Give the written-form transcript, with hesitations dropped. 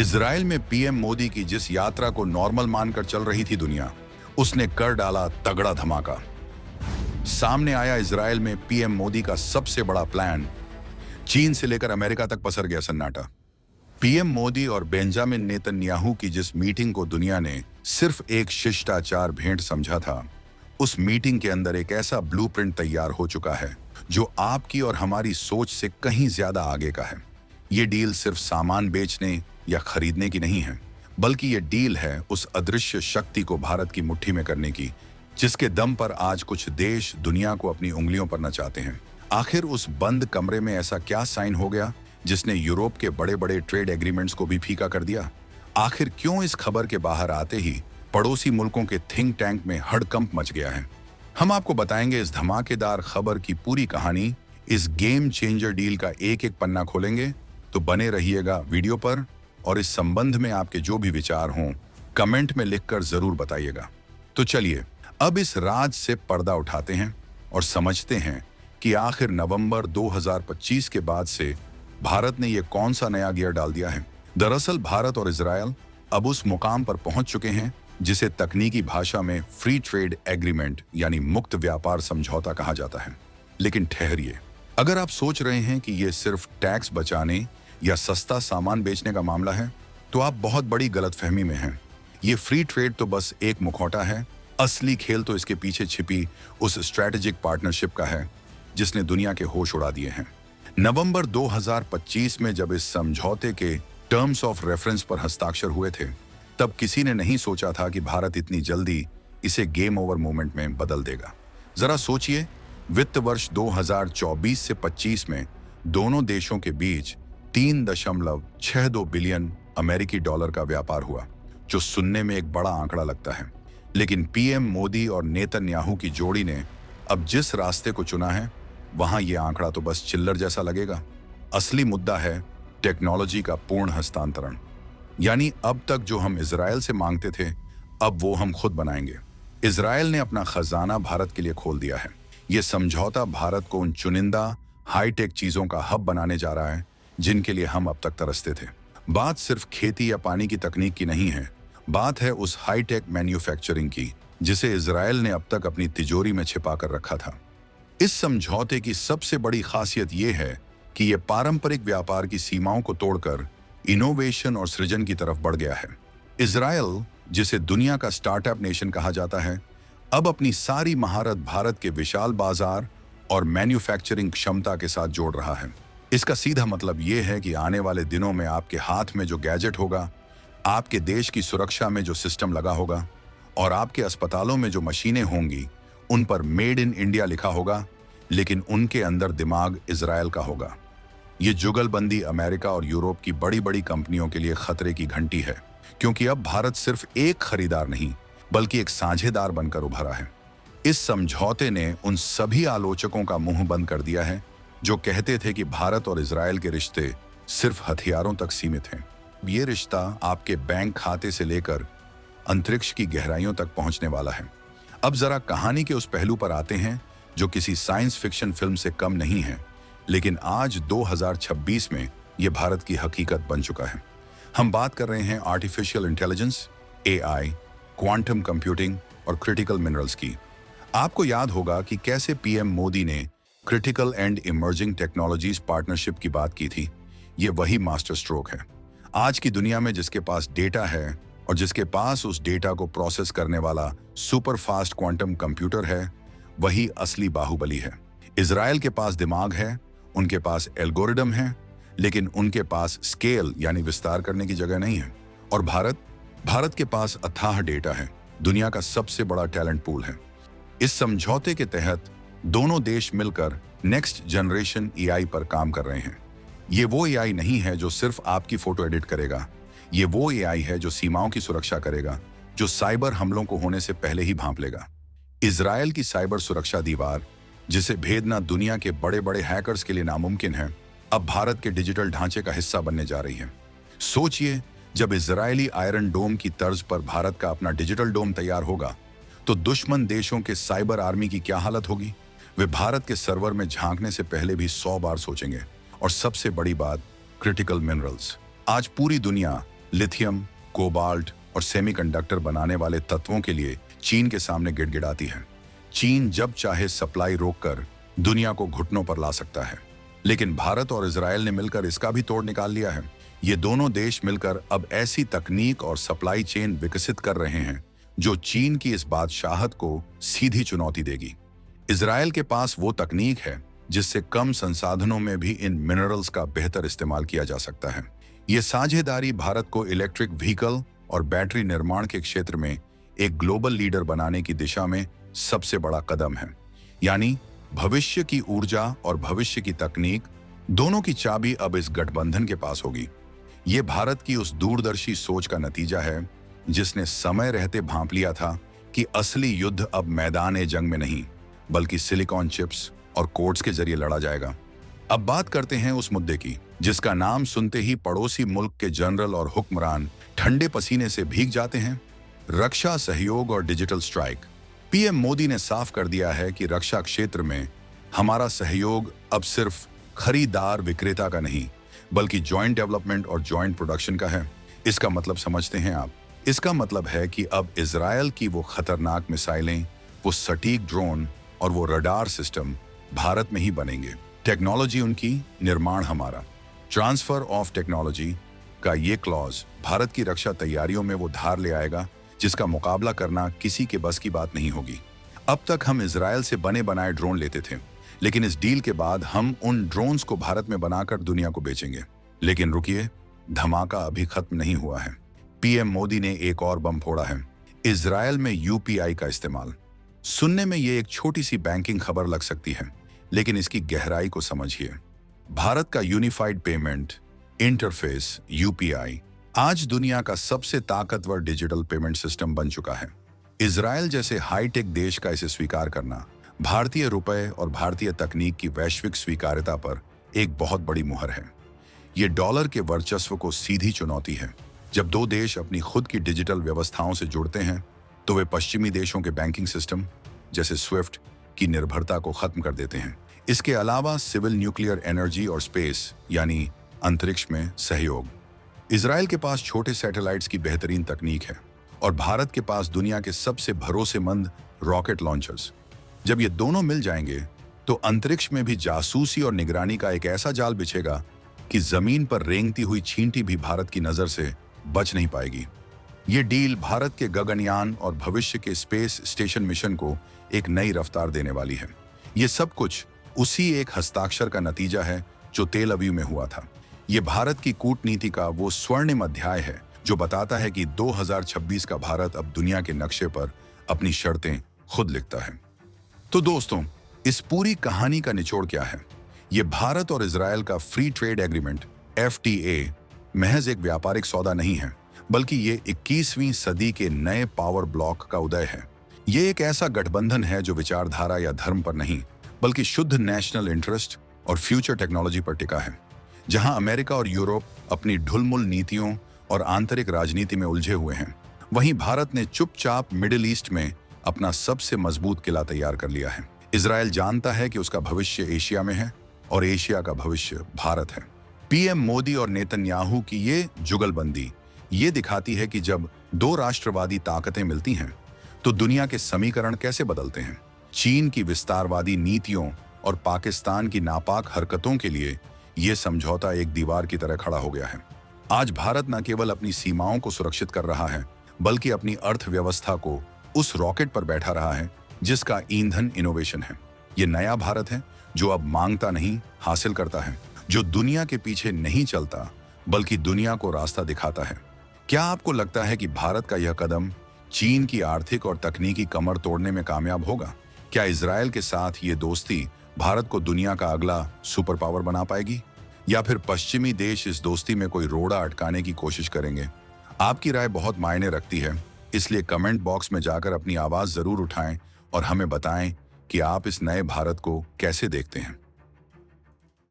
Israel में PM Modi की जिस यात्रा को नॉर्मल मानकर चल रही थी दुनिया, उसने कर डाला तगड़ा धमाका। सामने आया इजराइल में पीएम मोदी का सबसे बड़ा प्लान। चीन से लेकर अमेरिका तक पसर गया सन्नाटा। पीएम मोदी और बेंजामिन नेतन्याहू की जिस मीटिंग को दुनिया ने सिर्फ एक शिष्टाचार भेंट समझा था, उस मीटिंग के अंदर एक ऐसा ब्लूप्रिंट तैयार हो चुका है जो आपकी और हमारी सोच से कहीं ज्यादा आगे का है। ये डील सिर्फ सामान बेचने या खरीदने की नहीं है, बल्कि ये डील है उस अदृश्य शक्ति को भारत की मुट्ठी में करने की, जिसके दम पर आज कुछ देश दुनिया को अपनी उंगलियों पर नचाते हैं। आखिर उस बंद कमरे में ऐसा क्या साइन हो गया जिसने यूरोप के बड़े बड़े ट्रेड एग्रीमेंट्स को भी फीका कर दिया? आखिर क्यों इस खबर के बाहर आते ही पड़ोसी मुल्कों के थिंक टैंक में हड़कंप मच गया है? हम आपको बताएंगे इस धमाकेदार खबर की पूरी कहानी। इस गेम चेंजर डील का एक एक पन्ना खोलेंगे, तो बने रहिएगा वीडियो पर। और इस संबंध में आपके जो भी विचार हों, कमेंट में लिखकर जरूर बताइएगा। तो चलिए अब इस राज से पर्दा उठाते हैं और समझते हैं कि आखिर नवंबर 2025 के बाद से भारत ने ये कौन सा नया गियर डाल दिया है। दरअसल भारत और इजराइल अब उस मुकाम पर पहुंच चुके हैं जिसे तकनीकी भाषा में फ्री ट्रेड एग्रीमेंट यानी मुक्त व्यापार समझौता कहा जाता है। लेकिन ठहरिए, अगर आप सोच रहे हैं कि ये सिर्फ टैक्स बचाने या सस्ता सामान बेचने का मामला है, तो आप बहुत बड़ी गलतफहमी में हैं। ये फ्री ट्रेड तो बस एक मुखौटा है। असली खेल तो इसके पीछे छिपी उस स्ट्रैटेजिक पार्टनरशिप का है जिसने दुनिया के होश उड़ा दिए हैं। नवंबर 2025 में जब इस समझौते के टर्म्स ऑफ रेफरेंस पर हस्ताक्षर हुए थे, तब किसी ने नहीं सोचा था कि भारत इतनी जल्दी इसे गेम ओवर मोमेंट में बदल देगा। जरा सोचिए, वित्त वर्ष 2024 से 25 में दोनों देशों के बीच 3.62 बिलियन अमेरिकी डॉलर का व्यापार हुआ, जो सुनने में एक बड़ा आंकड़ा लगता है। लेकिन पीएम मोदी और नेतन्याहू की जोड़ी ने अब जिस रास्ते को चुना है, वहां यह आंकड़ा तो बस चिल्लर जैसा लगेगा। असली मुद्दा है टेक्नोलॉजी का पूर्ण हस्तांतरण। यानी अब तक जो हम इजराइल से मांगते थे, अब वो हम खुद बनाएंगे। इजराइल ने अपना खजाना भारत के लिए खोल दिया है। ये समझौता भारत को उन चुनिंदा हाईटेक चीजों का हब बनाने जा रहा है जिनके लिए हम अब तक तरसते थे। बात सिर्फ खेती या पानी की तकनीक की नहीं है, बात है उस हाईटेक मैन्युफैक्चरिंग की जिसे इजराइल ने अब तक अपनी तिजोरी में छिपा कर रखा था। इस समझौते की सबसे बड़ी खासियत यह है कि यह पारंपरिक व्यापार की सीमाओं को तोड़कर इनोवेशन और सृजन की तरफ बढ़ गया है। इजराइल, जिसे दुनिया का स्टार्टअप नेशन कहा जाता है, अब अपनी सारी महारत भारत के विशाल बाजार और मैन्युफैक्चरिंग क्षमता के साथ जोड़ रहा है। इसका सीधा मतलब यह है कि आने वाले दिनों में आपके हाथ में जो गैजेट होगा, आपके देश की सुरक्षा में जो सिस्टम लगा होगा और आपके अस्पतालों में जो मशीनें होंगी, उन पर मेड इन इंडिया लिखा होगा, लेकिन उनके अंदर दिमाग इजराइल का होगा। ये जुगलबंदी अमेरिका और यूरोप की बड़ी बड़ी कंपनियों के लिए खतरे की घंटी है, क्योंकि अब भारत सिर्फ एक खरीदार नहीं बल्कि एक साझेदार बनकर उभरा है। इस समझौते ने उन सभी आलोचकों का मुंह बंद कर दिया है जो कहते थे कि भारत और इजराइल के रिश्ते सिर्फ हथियारों तक सीमित हैं। ये रिश्ता आपके बैंक खाते से लेकर अंतरिक्ष की गहराइयों तक पहुंचने वाला है। अब जरा कहानी के उस पहलू पर आते हैं जो किसी साइंस फिक्शन फिल्म से कम नहीं है, लेकिन आज 2026 में यह भारत की हकीकत बन चुका है। हम बात कर रहे हैं artificial intelligence, AI, quantum computing और क्रिटिकल मिनरल्स की। आपको याद होगा कि कैसे पीएम मोदी ने critical and emerging technologies partnership की बात की थी। ये वही मास्टर स्ट्रोक है। आज की दुनिया में जिसके पास डेटा है और जिसके पास उस डेटा को प्रोसेस करने वाला सुपर फास्ट क्वांटम कंप्यूटर है, वही असली बाहुबली है। इजराइल के पास दिमाग है, उनके पास एल्गोरिदम है, लेकिन उनके पास स्केल यानी विस्तार करने की जगह नहीं है। और भारत के पास अथाह डेटा है, दुनिया का सबसे बड़ा टैलेंट पूल है। इस समझौते के तहत दोनों देश मिलकर नेक्स्ट जनरेशन एआई पर काम कर रहे हैं। ये वो एआई नहीं है जो सिर्फ आपकी फोटो एडिट करेगा, ये वो एआई है जो सीमाओं की सुरक्षा करेगा, जो साइबर हमलों को होने से पहले ही भांप लेगा। इजराइल की साइबर सुरक्षा दीवार, जिसे भेदना दुनिया के बड़े बड़े हैकर्स के लिए नामुमकिन है, अब भारत के डिजिटल ढांचे का हिस्सा बनने जा रही है। सोचिए, जब इजरायली आयरन डोम की तर्ज पर भारत का अपना डिजिटल डोम तैयार होगा, तो दुश्मन देशों के साइबर आर्मी की क्या हालत होगी। वे भारत के सर्वर में झांकने से पहले भी 100 बार सोचेंगे। और सबसे बड़ी बात, क्रिटिकल मिनरल्स। आज पूरी दुनिया लिथियम, कोबाल्ट और सेमीकंडक्टर बनाने वाले तत्वों के लिए चीन के सामने गिड़गिड़ाती है। चीन जब चाहे सप्लाई रोककर दुनिया को घुटनों पर ला सकता है, लेकिन भारत और इजराइल ने मिलकर इसका भी तोड़ निकाल लिया है। ये दोनों देश मिलकर अब ऐसी तकनीक और सप्लाई चेन विकसित कर रहे हैं जो चीन की इस बादशाहत को सीधी चुनौती देगी। इजराइल के पास वो तकनीक है जिससे कम संसाधनों में भी इन मिनरल्स का बेहतर इस्तेमाल किया जा सकता है। ये साझेदारी भारत को इलेक्ट्रिक व्हीकल और बैटरी निर्माण के क्षेत्र में एक ग्लोबल लीडर बनाने की दिशा में सबसे बड़ा कदम है। यानी भविष्य की ऊर्जा और भविष्य की तकनीक दोनों की चाबी अब इस गठबंधन के पास होगी। ये भारत की उस दूरदर्शी सोच का नतीजा है जिसने समय रहते भांप लिया था कि असली युद्ध अब मैदान जंग में नहीं बल्कि सिलिकॉन चिप्स और कोड्स के जरिए लड़ा जाएगा। अब बात करते हैं उस मुद्दे की जिसका नाम सुनते ही पड़ोसी मुल्क के जनरल और हुक्मरान ठंडे पसीने से भीग जाते हैं, रक्षा सहयोग और डिजिटल स्ट्राइक। पीएम मोदी ने साफ कर दिया है कि रक्षा क्षेत्र में हमारा सहयोग अब सिर्फ खरीदार विक्रेता का नहीं बल्कि जॉइंट डेवलपमेंट और जॉइंट प्रोडक्शन का है। इसका मतलब समझते हैं आप? इसका मतलब है कि अब इजराइल की वो खतरनाक मिसाइलें, वो सटीक ड्रोन और वो रडार सिस्टम भारत में ही बनेंगे। टेक्नोलॉजी उनकी, निर्माण हमारा। ट्रांसफर ऑफ टेक्नोलॉजी का ये क्लॉज भारत की रक्षा तैयारियों में वो धार ले आएगा जिसका मुकाबला करना किसी के बस की बात नहीं होगी। अब तक हम इजराइल से बने बनाए ड्रोन लेते थे, लेकिन इस डील के बाद हम उन ड्रोन्स को भारत में बनाकर दुनिया को बेचेंगे। लेकिन रुकिए, धमाका अभी खत्म नहीं हुआ है। पीएम मोदी ने एक और बम फोड़ा है, इजराइल में यूपीआई का इस्तेमाल। सुनने में ये एक छोटी सी बैंकिंग खबर लग सकती है, लेकिन इसकी गहराई को समझिए। भारत का यूनिफाइड पेमेंट इंटरफेस यूपीआई आज दुनिया का सबसे ताकतवर डिजिटल पेमेंट सिस्टम बन चुका है। इजराइल जैसे हाईटेक देश का इसे स्वीकार करना भारतीय रुपए और भारतीय तकनीक की वैश्विक स्वीकार्यता पर एक बहुत बड़ी मुहर है। ये डॉलर के वर्चस्व को सीधी चुनौती है। जब दो देश अपनी खुद की डिजिटल व्यवस्थाओं से जुड़ते हैं तो वे पश्चिमी देशों के बैंकिंग सिस्टम जैसे स्विफ्ट की निर्भरता को खत्म कर देते हैं। इसके अलावा सिविल, न्यूक्लियर एनर्जी और स्पेस यानी अंतरिक्ष में सहयोग। इजराइल के पास छोटे सैटेलाइट्स की बेहतरीन तकनीक है और भारत के पास दुनिया के सबसे भरोसेमंद रॉकेट लॉन्चर्स। जब ये दोनों मिल जाएंगे तो अंतरिक्ष में भी जासूसी और निगरानी का एक ऐसा जाल बिछेगा कि जमीन पर रेंगती हुई चींटी भी भारत की नजर से बच नहीं पाएगी। ये डील भारत के गगनयान और भविष्य के स्पेस स्टेशन मिशन को एक नई रफ्तार देने वाली है। ये सब कुछ उसी एक हस्ताक्षर का नतीजा है जो तेल अवीव में हुआ था। ये भारत की कूटनीति का वो स्वर्णिम अध्याय है जो बताता है कि 2026 का भारत अब दुनिया के नक्शे पर अपनी शर्तें खुद लिखता है। तो दोस्तों, इस पूरी कहानी का निचोड़ क्या है? ये भारत और इजराइल का फ्री ट्रेड एग्रीमेंट FTA महज एक व्यापारिक सौदा नहीं है, बल्कि ये 21वीं सदी के नए पावर ब्लॉक का उदय है। ये एक ऐसा गठबंधन है जो विचारधारा या धर्म पर नहीं बल्कि शुद्ध नेशनल इंटरेस्ट और फ्यूचर टेक्नोलॉजी पर टिका है। जहां अमेरिका और यूरोप अपनी ढुलमुल नीतियों और आंतरिक राजनीति में उलझे हुए हैं, वहीं भारत ने चुपचाप मिडिल ईस्ट में अपना सबसे मजबूत किला तैयार कर लिया है। इजराइल जानता है कि उसका भविष्य एशिया में है और एशिया का भविष्य भारत है। पीएम मोदी और नेतन्याहू की ये जुगलबंदी ये दिखाती है कि जब दो राष्ट्रवादी ताकतें मिलती हैं तो दुनिया के समीकरण कैसे बदलते हैं। चीन की विस्तारवादी नीतियों और पाकिस्तान की नापाक हरकतों के लिए यह समझौता एक दीवार की तरह खड़ा हो गया है। आज भारत न केवल अपनी सीमाओं को सुरक्षित कर रहा है बल्कि अपनी अर्थव्यवस्था को उस रॉकेट पर बैठा रहा है जिसका ईंधन इनोवेशन है। ये नया भारत है जो अब मांगता नहीं, हासिल करता है, जो दुनिया के पीछे नहीं चलता बल्कि दुनिया को रास्ता दिखाता है। क्या आपको लगता है कि भारत का यह कदम चीन की आर्थिक और तकनीकी कमर तोड़ने में कामयाब होगा? क्या इजराइल के साथ ये दोस्ती भारत को दुनिया का अगला सुपर पावर बना पाएगी, या फिर पश्चिमी देश इस दोस्ती में कोई रोड़ा अटकाने की कोशिश करेंगे? आपकी राय बहुत मायने रखती है, इसलिए कमेंट बॉक्स में जाकर अपनी आवाज जरूर उठाएं और हमें बताएं कि आप इस नए भारत को कैसे देखते हैं।